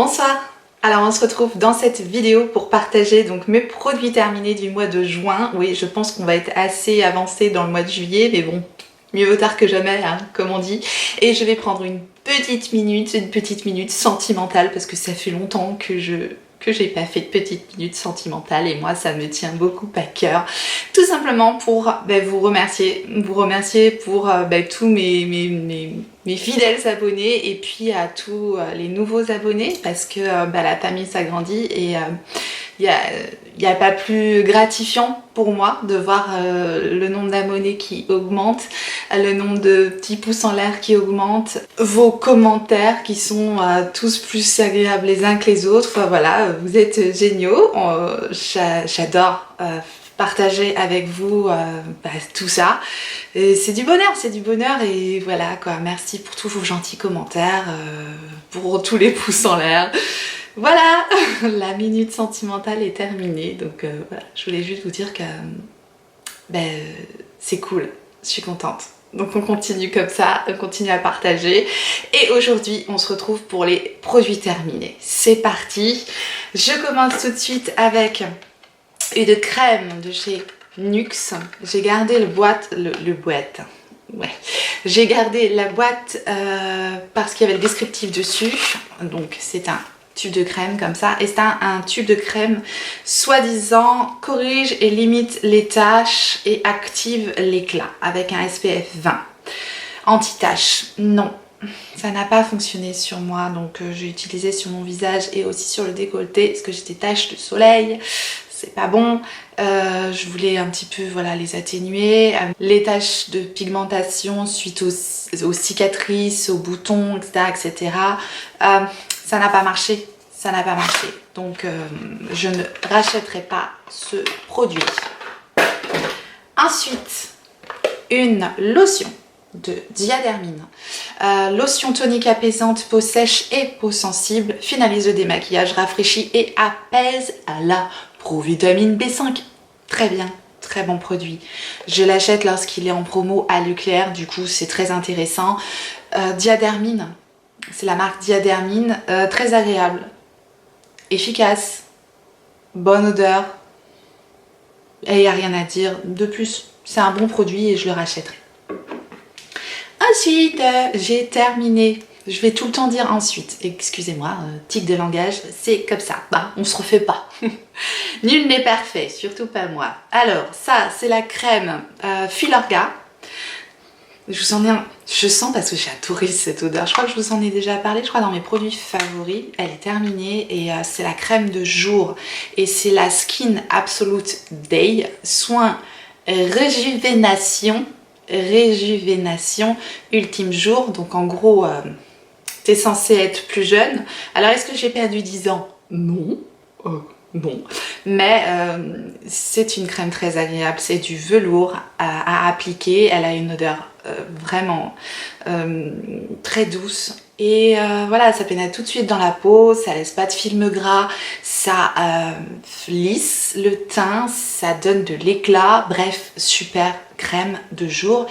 Bonsoir. Alors on se retrouve dans cette vidéo pour partager donc mes produits terminés du mois de juin. Oui, je pense qu'on va être assez avancé dans le mois de juillet, mais bon, mieux vaut tard que jamais, hein, comme on dit. Et je vais prendre une petite minute sentimentale parce que ça fait longtemps que j'ai pas fait de petite minute sentimentale et moi ça me tient beaucoup à cœur. Tout simplement pour vous remercier pour tous mes fidèles abonnés et puis à tous les nouveaux abonnés parce que la famille s'agrandit et il n'y a pas plus gratifiant pour moi de voir le nombre d'abonnés qui augmente, le nombre de petits pouces en l'air qui augmente, vos commentaires qui sont tous plus agréables les uns que les autres. Enfin, voilà, vous êtes géniaux, j'adore partager avec vous tout ça. C'est du bonheur et voilà quoi, merci pour tous vos gentils commentaires, pour tous les pouces en l'air. Voilà, la minute sentimentale est terminée, donc voilà, je voulais juste vous dire que c'est cool, je suis contente. Donc on continue comme ça, on continue à partager. Et aujourd'hui, on se retrouve pour les produits terminés. C'est parti. Je commence tout de suite avec une crème de chez NYX. J'ai gardé j'ai gardé la boîte parce qu'il y avait le descriptif dessus. Donc c'est un tube de crème comme ça, et c'est un tube de crème soi-disant corrige et limite les taches et active l'éclat avec un SPF 20 anti-taches. Non, ça n'a pas fonctionné sur moi, donc j'ai utilisé sur mon visage et aussi sur le décolleté parce que j'ai des taches de soleil, c'est pas bon. Je voulais un petit peu les atténuer, les taches de pigmentation suite aux cicatrices, aux boutons, etc. Ça n'a pas marché, donc je ne rachèterai pas ce produit. Ensuite, une lotion de Diadermine, lotion tonique apaisante, peau sèche et peau sensible, finalise le démaquillage, rafraîchit et apaise à la provitamine B5. Très bien, très bon produit. Je l'achète lorsqu'il est en promo à Leclerc, du coup c'est très intéressant. Diadermine, c'est la marque Diadermine, très agréable, efficace, bonne odeur, et il n'y a rien à dire de plus. C'est un bon produit et je le rachèterai. Ensuite, j'ai terminé. Je vais tout le temps dire ensuite. Excusez-moi, tic de langage, c'est comme ça. On se refait pas. Nul n'est parfait, surtout pas moi. Alors, ça, c'est la crème Filorga. Je sens parce que j'ai adoré cette odeur. Je crois que je vous en ai déjà parlé, je crois dans mes produits favoris. Elle est terminée et c'est la crème de jour. Et c'est la Skin Absolute Day. Soin réjuvénation ultime jour. Donc en gros, t'es censé être plus jeune. Alors est-ce que j'ai perdu 10 ans? Non. Bon, mais c'est une crème très agréable, c'est du velours à appliquer, elle a une odeur vraiment très douce et voilà, ça pénètre tout de suite dans la peau, ça laisse pas de film gras, ça lisse le teint, ça donne de l'éclat, bref, super crème de jour.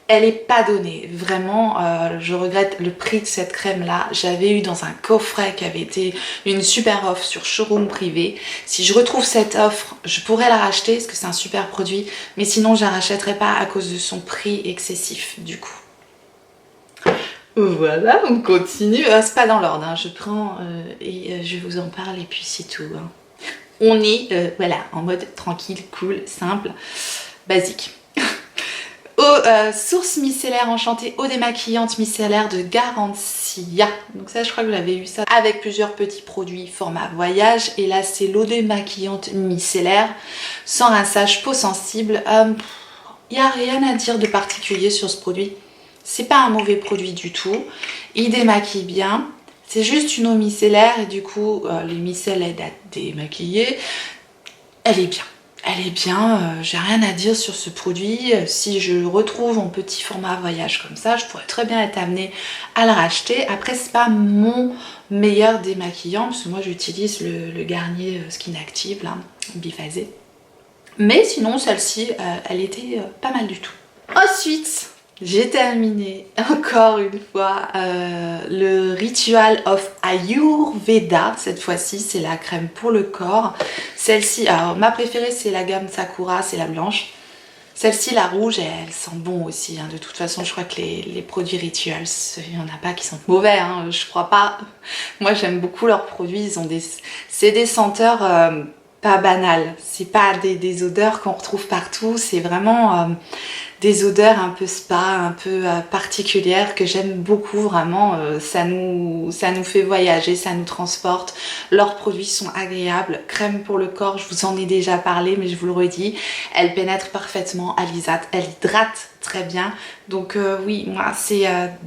Elle est pas donnée, vraiment, je regrette le prix de cette crème là. J'avais eu dans un coffret qui avait été une super offre sur Showroom Privé. Si je retrouve cette offre, je pourrais la racheter parce que c'est un super produit, mais sinon je la rachèterai pas à cause de son prix excessif du coup. Voilà, on continue. C'est pas dans l'ordre, hein. Je prends et je vous en parle et puis c'est tout. Hein. On est en mode tranquille, cool, simple, basique. Source micellaire enchantée, eau démaquillante micellaire de Garancia. Donc ça, je crois que j'avais eu ça avec plusieurs petits produits format voyage. Et là, c'est l'eau démaquillante micellaire sans rinçage, peau sensible. Il n'y a rien à dire de particulier sur ce produit. C'est pas un mauvais produit du tout. Il démaquille bien. C'est juste une eau micellaire et du coup, les micelles aident à démaquiller. Elle est bien. Elle est bien, j'ai rien à dire sur ce produit. Si je le retrouve en petit format voyage comme ça, je pourrais très bien être amenée à le racheter. Après, c'est pas mon meilleur démaquillant, parce que moi j'utilise le Garnier Skin Active, là, biphasé. Mais sinon, celle-ci, elle était pas mal du tout. Ensuite, j'ai terminé encore une fois le Ritual of Ayurveda. Cette fois-ci, c'est la crème pour le corps. Celle-ci, alors ma préférée, c'est la gamme Sakura, c'est la blanche. Celle-ci, la rouge, elle sent bon aussi. Hein. De toute façon, je crois que les produits Rituals, il n'y en a pas qui sentent mauvais. Hein. Je crois pas. Moi, j'aime beaucoup leurs produits. Ils ont c'est des senteurs pas banales. C'est pas des odeurs qu'on retrouve partout. C'est vraiment des odeurs un peu spa, un peu particulières que j'aime beaucoup. Vraiment, ça nous fait voyager, ça nous transporte. Leurs produits sont agréables. Crème pour le corps, je vous en ai déjà parlé, mais je vous le redis, elle pénètre parfaitement, elle hydrate très bien. Donc oui, moi, c'est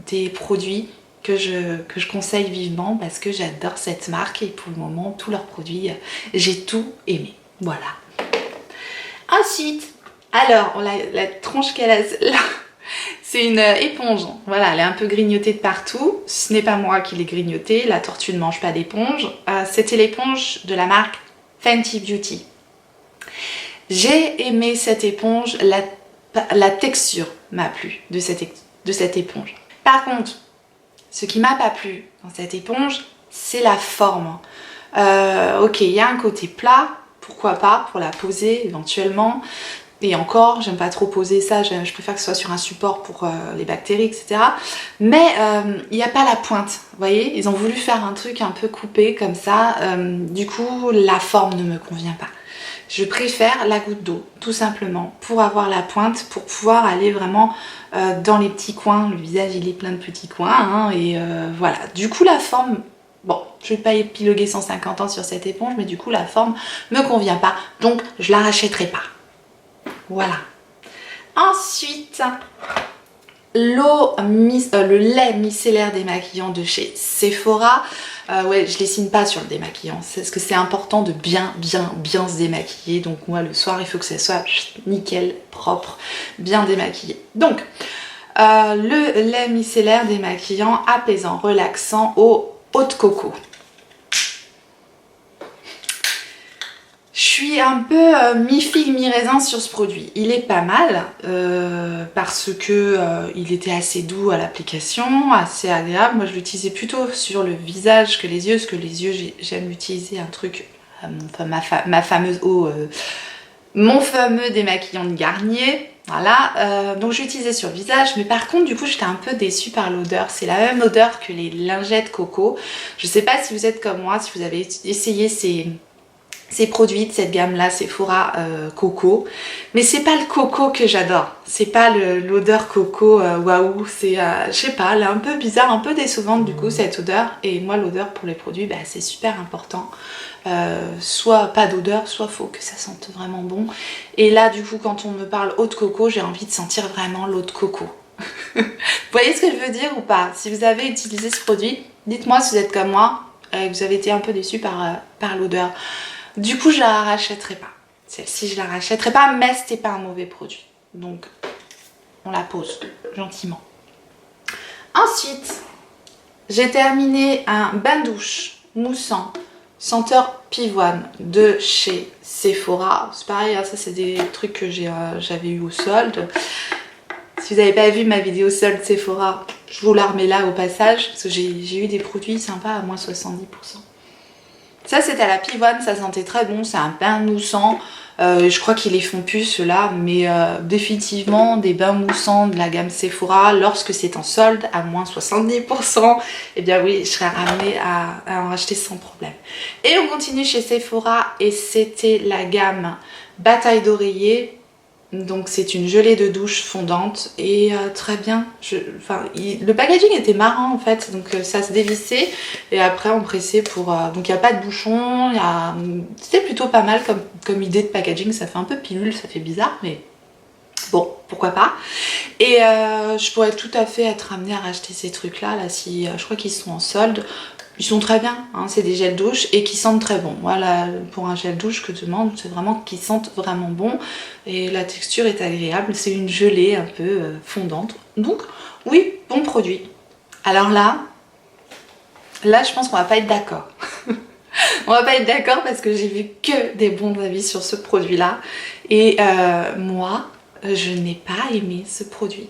des produits que je conseille vivement parce que j'adore cette marque et pour le moment, tous leurs produits, j'ai tout aimé. Voilà. Ensuite, alors, la tronche qu'elle a là, c'est une éponge. Voilà, elle est un peu grignotée de partout. Ce n'est pas moi qui l'ai grignotée, la tortue ne mange pas d'éponge. C'était l'éponge de la marque Fenty Beauty. J'ai aimé cette éponge, la texture m'a plu de cette éponge. Par contre, ce qui m'a pas plu dans cette éponge, c'est la forme. Ok, il y a un côté plat, pourquoi pas, pour la poser éventuellement. Et encore, j'aime pas trop poser ça, je préfère que ce soit sur un support pour les bactéries, etc. Mais il n'y a pas la pointe, vous voyez. Ils ont voulu faire un truc un peu coupé comme ça. Du coup, la forme ne me convient pas. Je préfère la goutte d'eau, tout simplement, pour avoir la pointe, pour pouvoir aller vraiment dans les petits coins. Le visage, il est plein de petits coins, hein, et voilà. Du coup, la forme, bon, je vais pas épiloguer 150 ans sur cette éponge, mais du coup, la forme me convient pas, donc je la rachèterai pas. Voilà. Ensuite, le lait micellaire démaquillant de chez Sephora. Ouais, je les signe pas sur le démaquillant, parce que c'est important de bien se démaquiller. Donc moi, le soir, il faut que ça soit nickel, propre, bien démaquillé. Donc, le lait micellaire démaquillant, apaisant, relaxant au eau de coco. Je suis un peu mi-figue, mi-raisin sur ce produit. Il est pas mal parce que il était assez doux à l'application, assez agréable. Moi, je l'utilisais plutôt sur le visage que les yeux, parce que les yeux, j'aime utiliser un truc, ma fameuse eau, mon fameux démaquillant de Garnier. Voilà, donc j'utilisais sur le visage, mais par contre, du coup, j'étais un peu déçue par l'odeur. C'est la même odeur que les lingettes coco. Je sais pas si vous êtes comme moi, si vous avez essayé ces produits de cette gamme là, Sephora coco, mais c'est pas le coco que j'adore, c'est pas l'odeur coco waouh, c'est je sais pas, elle est un peu bizarre, un peu décevante du coup cette odeur. Et moi, l'odeur pour les produits, bah, c'est super important, soit pas d'odeur, soit faut que ça sente vraiment bon. Et là, du coup, quand on me parle eau de coco, j'ai envie de sentir vraiment l'eau de coco. Vous voyez ce que je veux dire ou pas? Si vous avez utilisé ce produit, dites-moi si vous êtes comme moi et que vous avez été un peu déçu par l'odeur. Du coup, je la rachèterai pas. Celle-ci, je la rachèterai pas, mais c'était pas un mauvais produit. Donc, on la pose gentiment. Ensuite, j'ai terminé un bain douche moussant senteur pivoine de chez Sephora. C'est pareil, hein, ça c'est des trucs que j'avais eu au solde. Si vous n'avez pas vu ma vidéo solde Sephora, je vous la remets là au passage, parce que j'ai eu des produits sympas à moins 70%. Ça c'était à la pivoine, ça sentait très bon, c'est un bain moussant. Je crois qu'ils les font plus ceux-là, mais définitivement des bains moussants de la gamme Sephora, lorsque c'est en solde à moins 70%, et bien oui, je serais ramenée à en racheter sans problème. Et on continue chez Sephora, et c'était la gamme Bataille d'oreiller. Donc c'est une gelée de douche fondante et très bien. Le packaging était marrant en fait, donc ça se dévissait et après on pressait pour... donc il n'y a pas de bouchon, c'était plutôt pas mal comme idée de packaging, ça fait un peu pilule, ça fait bizarre mais bon, pourquoi pas. Et je pourrais tout à fait être amenée à racheter ces trucs là, si je crois qu'ils sont en solde. Ils sont très bien, hein, c'est des gels douche et qui sentent très bon. Voilà, pour un gel douche que je demande, c'est vraiment qu'ils sentent vraiment bon et la texture est agréable. C'est une gelée un peu fondante. Donc oui, bon produit. Alors là je pense qu'on va pas être d'accord. On va pas être d'accord parce que j'ai vu que des bons avis sur ce produit là et moi je n'ai pas aimé ce produit.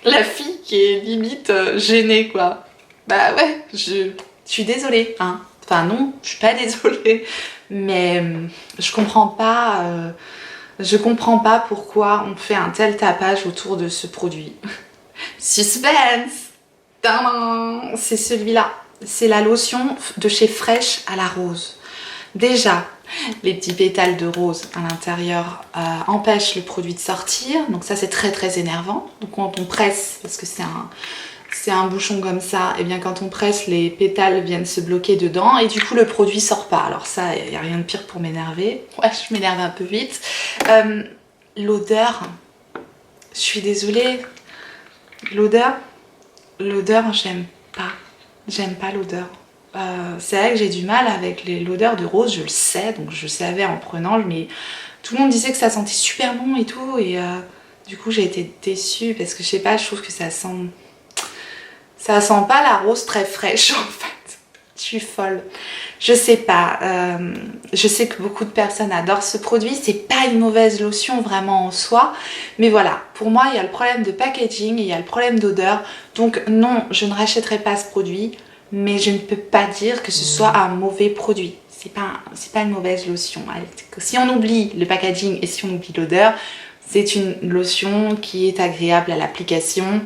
La fille qui est limite gênée quoi. Bah ouais, je suis désolée, hein. Enfin non, je suis pas désolée, mais je comprends pas pourquoi on fait un tel tapage autour de ce produit. Suspense! Tadam, c'est celui-là. C'est la lotion de chez Fresh à la rose. Déjà, les petits pétales de rose à l'intérieur empêchent le produit de sortir. Donc ça, c'est très très énervant. Donc quand on presse, parce que c'est un bouchon comme ça, et bien quand on presse, les pétales viennent se bloquer dedans et du coup le produit sort pas. Alors ça, il n'y a rien de pire pour m'énerver. Ouais, je m'énerve un peu vite. L'odeur, je suis désolée. L'odeur, j'aime pas l'odeur. C'est vrai que j'ai du mal avec l'odeur de rose, je le sais, donc je savais en prenant, mais tout le monde disait que ça sentait super bon et tout, et du coup j'ai été déçue parce que je sais pas, je trouve que ça sent pas la rose très fraîche en fait. Je suis folle. Je sais pas, je sais que beaucoup de personnes adorent ce produit, c'est pas une mauvaise lotion vraiment en soi, mais voilà, pour moi il y a le problème de packaging et il y a le problème d'odeur, donc non, je ne rachèterai pas ce produit, mais je ne peux pas dire que ce soit un mauvais produit. C'est pas une mauvaise lotion. Si on oublie le packaging et si on oublie l'odeur, c'est une lotion qui est agréable à l'application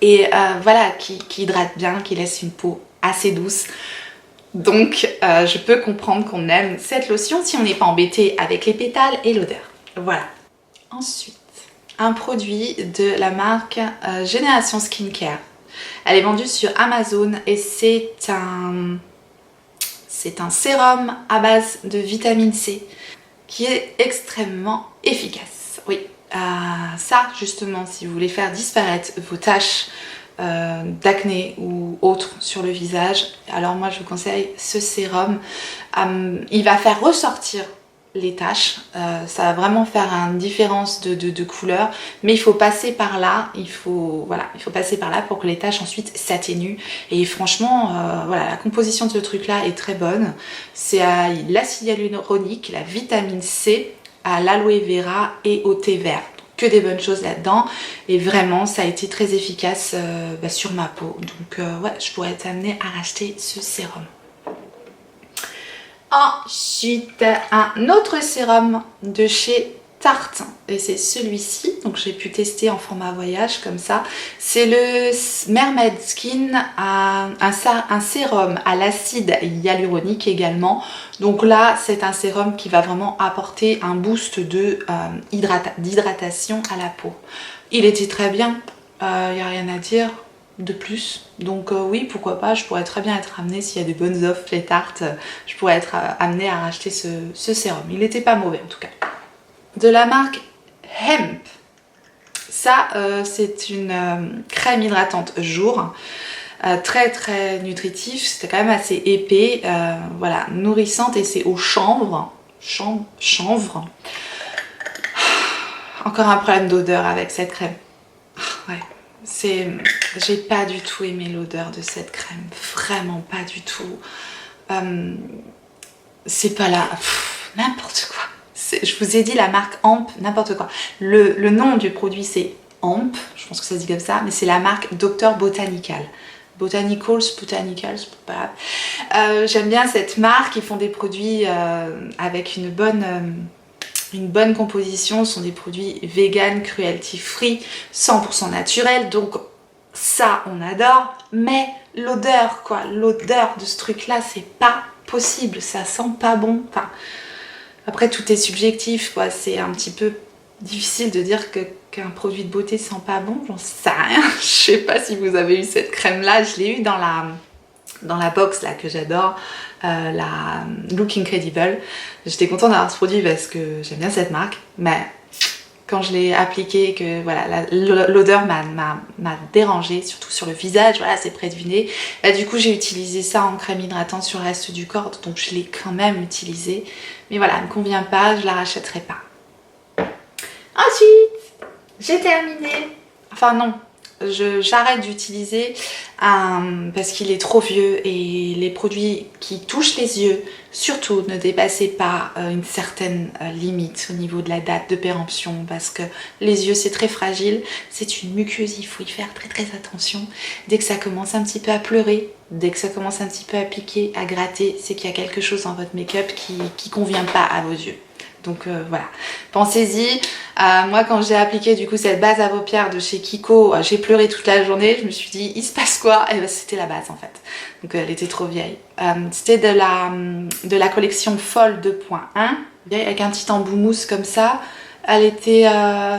et voilà, qui hydrate bien, qui laisse une peau assez douce. Donc je peux comprendre qu'on aime cette lotion si on n'est pas embêté avec les pétales et l'odeur. Voilà. Ensuite, un produit de la marque Génération Skincare. Elle est vendue sur Amazon et c'est un sérum à base de vitamine C qui est extrêmement efficace. Oui, ça justement, si vous voulez faire disparaître vos taches d'acné ou autres sur le visage, alors moi je vous conseille ce sérum. Il va faire ressortir les taches, ça va vraiment faire une différence de couleur, mais il faut passer par là, il faut passer par là pour que les taches ensuite s'atténuent. Et franchement, voilà, la composition de ce truc là est très bonne. C'est à l'acide hyaluronique, la vitamine C, à l'aloe vera et au thé vert. Que des bonnes choses là-dedans, et vraiment ça a été très efficace sur ma peau. Donc ouais, je pourrais être amenée à racheter ce sérum. Ensuite, un autre sérum de chez Tarte, et c'est celui-ci, donc j'ai pu tester en format voyage comme ça. C'est le Mermaid Skin, un sérum à l'acide hyaluronique également. Donc là, c'est un sérum qui va vraiment apporter un boost d'hydratation à la peau. Il était très bien, il n'y a rien à dire de plus, donc oui, pourquoi pas, je pourrais très bien être amenée, s'il y a des bonnes offres les Tartes, je pourrais être amenée à racheter ce sérum. Il n'était pas mauvais en tout cas. De la marque Hemp, ça c'est une crème hydratante jour, très très nutritif, c'était quand même assez épais, voilà, nourrissante, et c'est au chanvre. Chanvre. Encore un problème d'odeur avec cette crème. Ouais. J'ai pas du tout aimé l'odeur de cette crème, vraiment pas du tout. C'est pas là, n'importe quoi. Je vous ai dit la marque Hemp, n'importe quoi. Le nom du produit c'est Hemp, je pense que ça se dit comme ça, mais c'est la marque Dr Botanical. Botanicals, pas grave. J'aime bien cette marque, ils font des produits avec une bonne composition, ce sont des produits vegan, cruelty free, 100% naturels, donc ça on adore, mais l'odeur quoi, l'odeur de ce truc là c'est pas possible, ça sent pas bon. Enfin, après tout est subjectif quoi, c'est un petit peu difficile de dire qu'un produit de beauté sent pas bon, j'en sais rien. Je sais pas si vous avez eu cette crème là, je l'ai eu dans la box là que j'adore, la Look Incredible. J'étais contente d'avoir ce produit parce que j'aime bien cette marque, mais quand je l'ai appliqué, que voilà, l'odeur m'a dérangée, surtout sur le visage, voilà, c'est près du nez. Bah, du coup j'ai utilisé ça en crème hydratante sur le reste du corps, donc je l'ai quand même utilisé, mais voilà, elle me convient pas, je la rachèterai pas. Ensuite, j'ai terminé, enfin non, j'arrête d'utiliser parce qu'il est trop vieux et les produits qui touchent les yeux, surtout ne dépassez pas une certaine limite au niveau de la date de péremption parce que les yeux c'est très fragile, c'est une muqueuse, il faut y faire très attention. Dès que ça commence un petit peu à pleurer, dès que ça commence un petit peu à piquer, à gratter, c'est qu'il y a quelque chose dans votre make-up qui convient pas à vos yeux. Donc voilà, pensez-y. Moi quand j'ai appliqué du coup cette base à paupières de chez Kiko, j'ai pleuré toute la journée, je me suis dit il se passe quoi? Et ben c'était la base en fait, donc elle était trop vieille. C'était de la collection Folle 2.1, avec un petit embout mousse comme ça. Elle était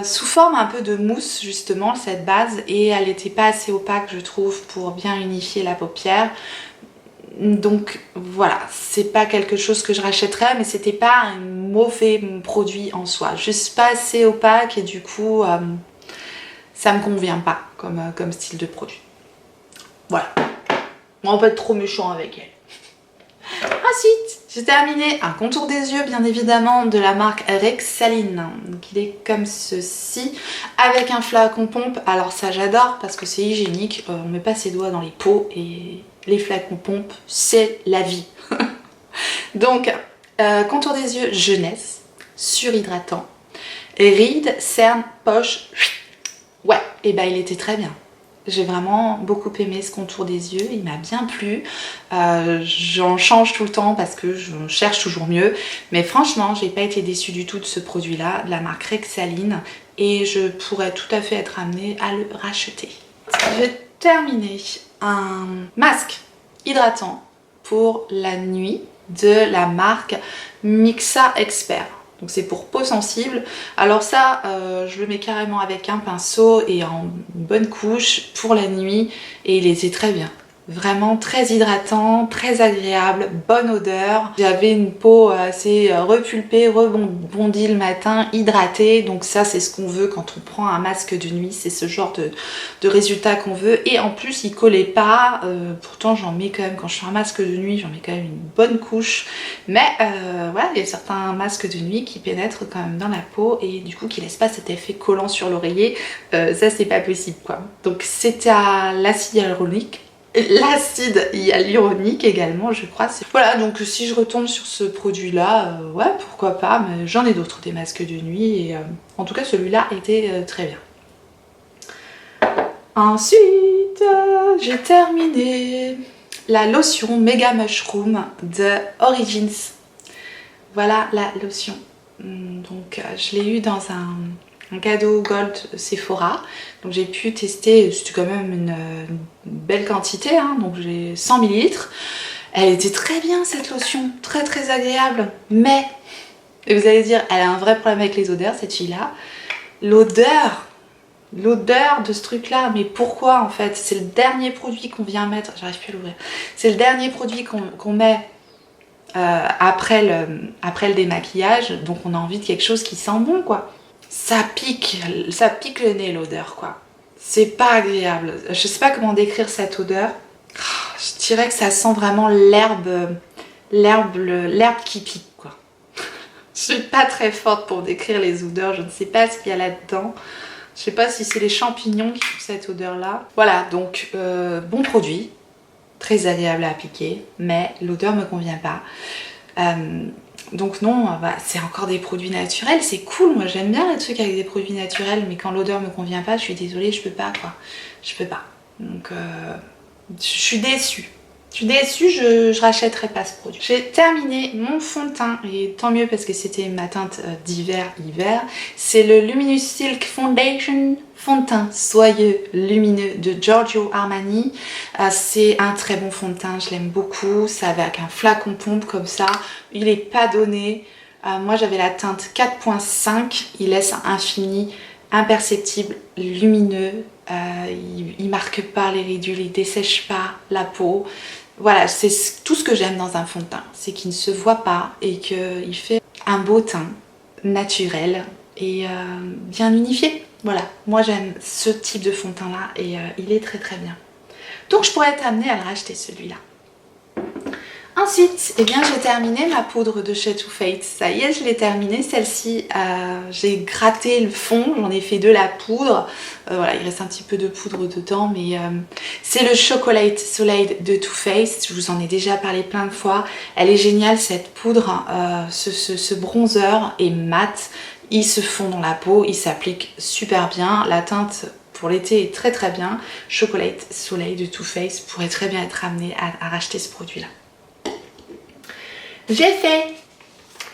sous forme un peu de mousse justement cette base, et elle n'était pas assez opaque je trouve pour bien unifier la paupière. Donc voilà, c'est pas quelque chose que je rachèterais, mais c'était pas un mauvais produit en soi, juste pas assez opaque et du coup ça me convient pas comme style de produit. Voilà, on va pas être trop méchant avec elle. Ensuite, j'ai terminé un contour des yeux bien évidemment de la marque Rexaline. Donc il est comme ceci, avec un flacon pompe. Alors ça j'adore parce que c'est hygiénique, on met pas ses doigts dans les pots et les flacons pompe c'est la vie. Donc contour des yeux jeunesse, surhydratant, rides, cernes, poche. Ouais, et ben il était très bien. J'ai vraiment beaucoup aimé ce contour des yeux, il m'a bien plu. J'en change tout le temps parce que je cherche toujours mieux. Mais franchement, j'ai pas été déçue du tout de ce produit-là, de la marque Rexaline. Et je pourrais tout à fait être amenée à le racheter. Je vais terminer un masque hydratant pour la nuit de la marque Mixa Expert. Donc c'est pour peau sensible. Alors ça, je le mets carrément avec un pinceau et en bonne couche pour la nuit. Et il était très bien. Vraiment très hydratant, très agréable, bonne odeur. J'avais une peau assez repulpée, rebondie le matin, hydratée. Donc ça c'est ce qu'on veut quand on prend un masque de nuit. C'est ce genre de résultat qu'on veut. Et en plus il collait pas. Pourtant j'en mets quand même, quand je fais un masque de nuit, j'en mets quand même une bonne couche. Mais voilà, il y a certains masques de nuit qui pénètrent quand même dans la peau et du coup qui laissent pas cet effet collant sur l'oreiller. Ça c'est pas possible quoi. Donc c'était à l'acide hyaluronique. L'acide hyaluronique également je crois. Voilà, donc si je retombe sur ce produit là, ouais pourquoi pas, mais j'en ai d'autres des masques de nuit et en tout cas celui-là était très bien. Ensuite j'ai terminé la lotion Mega Mushroom de Origins. Voilà la lotion. Donc je l'ai eu dans un cadeau Gold Sephora, donc j'ai pu tester, c'était quand même une belle quantité, hein, donc j'ai 100 ml. Elle était très bien cette lotion, très agréable, mais, et vous allez dire, elle a un vrai problème avec les odeurs cette fille-là, l'odeur de ce truc là, mais pourquoi en fait? C'est le dernier produit qu'on vient mettre, j'arrive plus à l'ouvrir, c'est le dernier produit qu'on met après le démaquillage, donc on a envie de quelque chose qui sent bon quoi. Ça pique le nez l'odeur quoi. C'est pas agréable. Je sais pas comment décrire cette odeur. Je dirais que ça sent vraiment l'herbe qui pique quoi. Je suis pas très forte pour décrire les odeurs, je ne sais pas ce qu'il y a là-dedans. Je sais pas si c'est les champignons qui font cette odeur là. Voilà, donc bon produit, très agréable à appliquer, mais l'odeur me convient pas. Donc non, bah, c'est encore des produits naturels, c'est cool, moi j'aime bien les trucs avec des produits naturels, mais quand l'odeur me convient pas, je suis désolée, je peux pas quoi, je peux pas. Donc je suis déçue. Je rachèterai pas ce produit. J'ai terminé mon fond de teint, et tant mieux parce que c'était ma teinte d'hiver. C'est le Luminous Silk Foundation fond de teint soyeux lumineux de Giorgio Armani. C'est un très bon fond de teint, je l'aime beaucoup. C'est avec un flacon pompe comme ça, il est pas donné. Moi j'avais la teinte 4.5, il laisse un fini imperceptible, lumineux. Il marque pas les ridules, il dessèche pas la peau. Voilà, c'est tout ce que j'aime dans un fond de teint, c'est qu'il ne se voit pas et qu'il fait un beau teint naturel et bien unifié. Voilà, moi j'aime ce type de fond de teint là et il est très bien. Donc je pourrais être amenée à le racheter celui-là. Ensuite, eh bien, j'ai terminé ma poudre de chez Too Faced. Ça y est, je l'ai terminée. Celle-ci, j'ai gratté le fond, j'en ai fait de la poudre. Voilà, il reste un petit peu de poudre dedans, mais c'est le Chocolate Soleil de Too Faced. Je vous en ai déjà parlé plein de fois. Elle est géniale, cette poudre. Ce bronzer est mat. Il se fond dans la peau, il s'applique super bien. La teinte pour l'été est très très bien. Chocolate Soleil de Too Faced pourrait très bien être amené à racheter ce produit-là. J'ai fait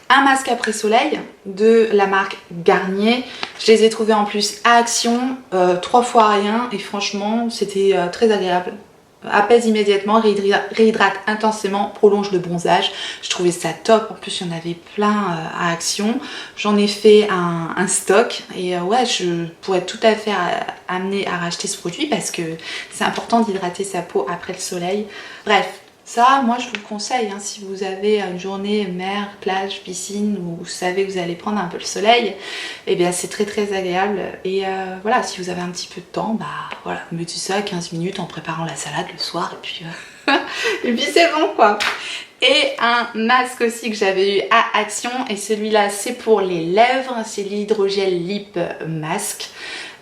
un masque après soleil de la marque Garnier. Je les ai trouvés en plus à Action, 3 fois rien, et franchement c'était très agréable. Apaise immédiatement, réhydrate intensément, prolonge le bronzage. Je trouvais ça top, en plus il y en avait plein à Action. J'en ai fait un stock et ouais, je pourrais tout à fait amener à racheter ce produit parce que c'est important d'hydrater sa peau après le soleil. Bref. Ça, moi je vous le conseille, hein, si vous avez une journée mer, plage, piscine, où vous savez que vous allez prendre un peu le soleil, et bien c'est très très agréable. Et voilà, si vous avez un petit peu de temps, bah voilà, mettez ça à 15 minutes en préparant la salade le soir, et puis, et puis c'est bon quoi. Et un masque aussi que j'avais eu à Action, et celui-là c'est pour les lèvres, c'est l'Hydrogel Lip Mask.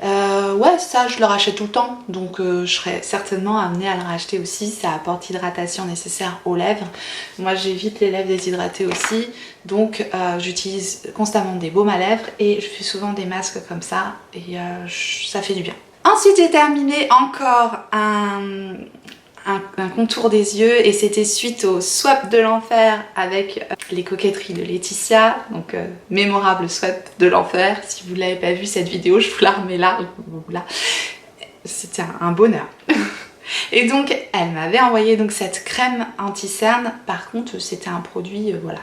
Ouais, ça je le rachète tout le temps, donc je serais certainement amenée à le racheter aussi. Ça apporte l'hydratation nécessaire aux lèvres. Moi j'évite les lèvres déshydratées aussi, donc j'utilise constamment des baumes à lèvres et je fais souvent des masques comme ça et ça fait du bien. Ensuite j'ai terminé encore un contour des yeux, et c'était suite au swap de l'enfer avec les coquetteries de Laetitia, donc mémorable swap de l'enfer. Si vous ne l'avez pas vu cette vidéo, je vous la remets là. C'était un bonheur. Et donc elle m'avait envoyé donc cette crème anti-cerne. Par contre c'était un produit voilà,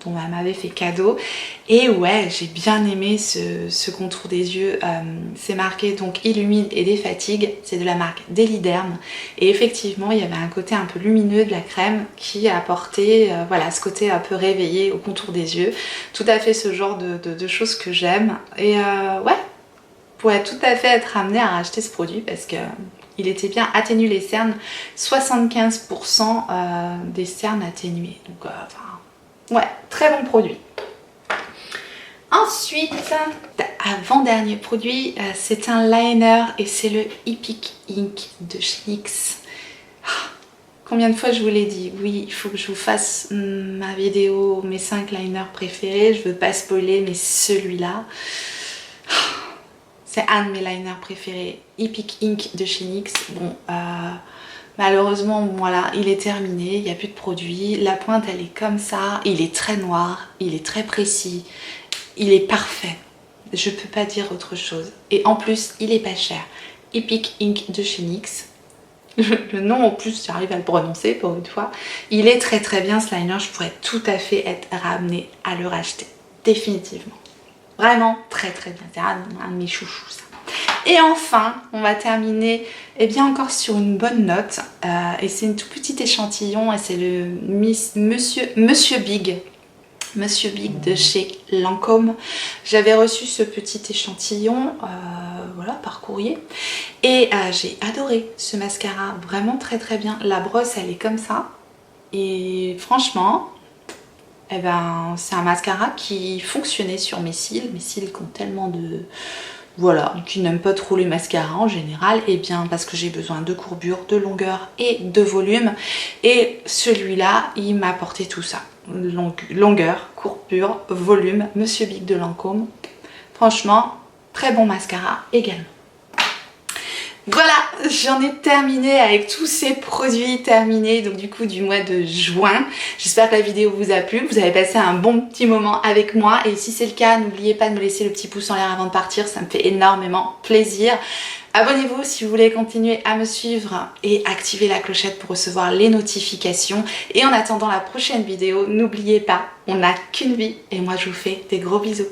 dont elle m'avait fait cadeau. Et ouais, j'ai bien aimé ce contour des yeux. C'est marqué donc illumine et défatigue. C'est de la marque Deliderm. Et effectivement il y avait un côté un peu lumineux de la crème qui a apporté voilà, ce côté un peu réveillé au contour des yeux. Tout à fait ce genre de choses que j'aime. Et ouais, pourrait tout à fait être amené à racheter ce produit parce que il était bien atténué les cernes, 75% des cernes atténuées. Donc, enfin, ouais, très bon produit. Ensuite, avant-dernier produit, c'est un liner et c'est le Epic Ink de NYX. Combien de fois je vous l'ai dit, oui, il faut que je vous fasse ma vidéo, mes 5 liners préférés. Je veux pas spoiler, mais celui-là... C'est un de mes liners préférés, Epic Ink de chez NYX. Bon, malheureusement, voilà, il est terminé, il n'y a plus de produit. La pointe, elle est comme ça. Il est très noir, il est très précis, il est parfait. Je peux pas dire autre chose. Et en plus, il est pas cher. Epic Ink de chez NYX. Le nom, en plus, j'arrive à le prononcer pour une fois. Il est très très bien, ce liner. Je pourrais tout à fait être ramenée à le racheter. Définitivement. Vraiment très très bien, c'est un de mes chouchous ça. Et enfin, on va terminer bien encore sur une bonne note. Et c'est une tout petit échantillon et c'est le Monsieur Big. Monsieur Big de chez Lancôme. J'avais reçu ce petit échantillon voilà, par courrier. Et j'ai adoré ce mascara, vraiment très très bien. La brosse elle est comme ça. Et franchement... Eh ben, c'est un mascara qui fonctionnait sur mes cils qui ont tellement de... Voilà, qui n'aiment pas trop les mascaras en général, et bien parce que j'ai besoin de courbure, de longueur et de volume. Et celui-là, il m'a apporté tout ça. Longueur, courbure, volume, Monsieur Big de Lancôme. Franchement, très bon mascara également. Voilà, j'en ai terminé avec tous ces produits terminés donc du coup du mois de juin. J'espère que la vidéo vous a plu, que vous avez passé un bon petit moment avec moi et si c'est le cas, n'oubliez pas de me laisser le petit pouce en l'air avant de partir, ça me fait énormément plaisir. Abonnez-vous si vous voulez continuer à me suivre et activez la clochette pour recevoir les notifications. Et en attendant la prochaine vidéo, n'oubliez pas, on n'a qu'une vie et moi je vous fais des gros bisous.